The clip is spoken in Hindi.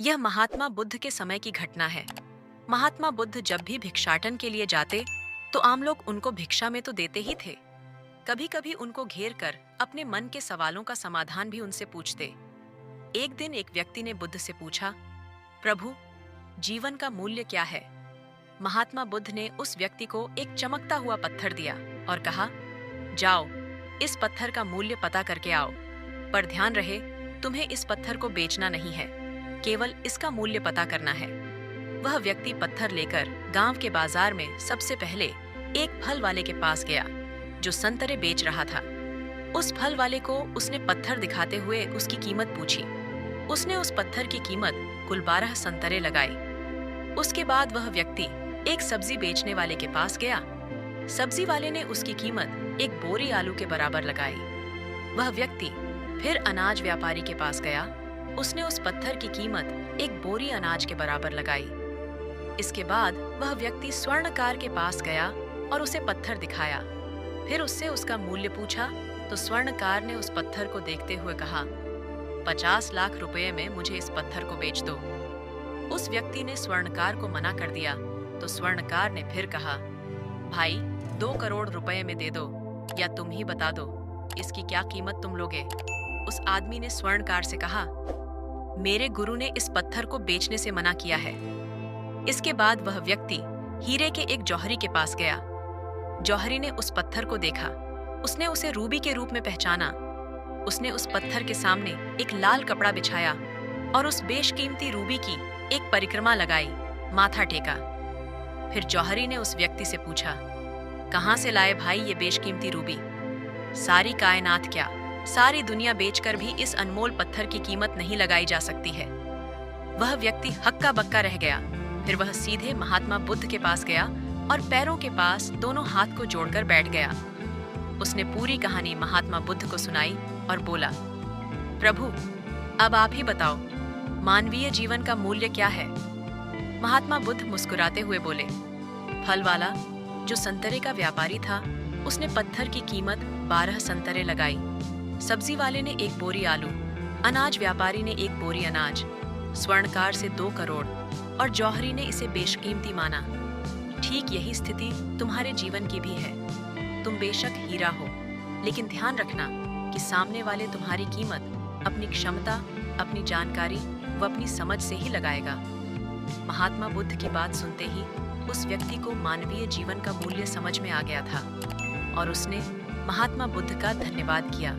यह महात्मा बुद्ध के समय की घटना है। महात्मा बुद्ध जब भी भिक्षाटन के लिए जाते तो आम लोग उनको भिक्षा में तो देते ही थे, कभी कभी उनको घेर कर अपने मन के सवालों का समाधान भी उनसे पूछते। एक दिन एक व्यक्ति ने बुद्ध से पूछा, प्रभु, जीवन का मूल्य क्या है? महात्मा बुद्ध ने उस व्यक्ति को एक चमकता हुआ पत्थर दिया और कहा, जाओ, इस पत्थर का मूल्य पता करके आओ। पर ध्यान रहे, तुम्हें इस पत्थर को बेचना नहीं है, केवल इसका मूल्य पता करना है। वह व्यक्ति पत्थर लेकर गांव के बाजार में सबसे पहले एक फल वाले के पास गया जो संतरे बेच रहा था। उस फल वाले को उसने पत्थर दिखाते हुए उसकी कीमत पूछी। उसने उस पत्थर की कीमत कुल 12 संतरे लगाई। उसके बाद वह व्यक्ति एक सब्जी बेचने वाले के पास गया। सब्जी वाले ने उसकी कीमत एक बोरी आलू के बराबर लगाई। वह व्यक्ति फिर अनाज व्यापारी के पास गया। उसने उस पत्थर की कीमत एक बोरी अनाज के बराबर लगाई। इसके बाद वह व्यक्ति स्वर्णकार के पास गया और उसे पत्थर दिखाया। फिर उससे उसका मूल्य पूछा तो स्वर्णकार ने उस पत्थर को देखते हुए कहा, 50 लाख रुपए में मुझे इस पत्थर को बेच दो। उस व्यक्ति ने स्वर्णकार को मना कर दिया तो स्वर्णकार ने फिर कहा, भाई, 2 करोड़ रुपए में दे दो या तुम ही बता दो, इसकी क्या कीमत तुम लोगे? उस आदमी ने स्वर्णकार से कहा, मेरे गुरु ने इस पत्थर को बेचने से मना किया है। इसके बाद वह व्यक्ति हीरे के एक जौहरी के पास गया। जौहरी ने उस पत्थर को देखा। उसने उसे रूबी के रूप में पहचाना। उसने उस पत्थर के सामने एक लाल कपड़ा बिछाया और उस बेशकीमती रूबी की एक परिक्रमा लगाई, माथा टेका। फिर जौहरी ने उस व्यक्ति से पूछा, कहाँ से लाए भाई ये बेशकीमती रूबी? सारी कायनात क्या, सारी दुनिया बेचकर भी इस अनमोल पत्थर की कीमत नहीं लगाई जा सकती है। वह व्यक्ति हक्का बक्का रह गया। फिर वह सीधे महात्मा बुद्ध के पास गया और पैरों के पास दोनों हाथ को जोड़कर बैठ गया। उसने पूरी कहानी महात्मा बुद्ध को सुनाई और बोला, प्रभु, अब आप ही बताओ, मानवीय जीवन का मूल्य क्या है? महात्मा बुद्ध मुस्कुराते हुए बोले, फल वाला, जो संतरे का व्यापारी था, उसने पत्थर की कीमत 12 संतरे लगाई। सब्जी वाले ने 1 बोरी आलू, अनाज व्यापारी ने 1 बोरी अनाज, स्वर्णकार से 2 करोड़ और जौहरी ने इसे बेशकीमती माना। ठीक यही स्थिति तुम्हारे जीवन की भी है। तुम बेशक हीरा हो, लेकिन ध्यान रखना कि सामने वाले तुम्हारी कीमत अपनी क्षमता, अपनी जानकारी व अपनी समझ से ही लगाएगा। महात्मा बुद्ध की बात सुनते ही उस व्यक्ति को मानवीय जीवन का मूल्य समझ में आ गया था और उसने महात्मा बुद्ध का धन्यवाद किया।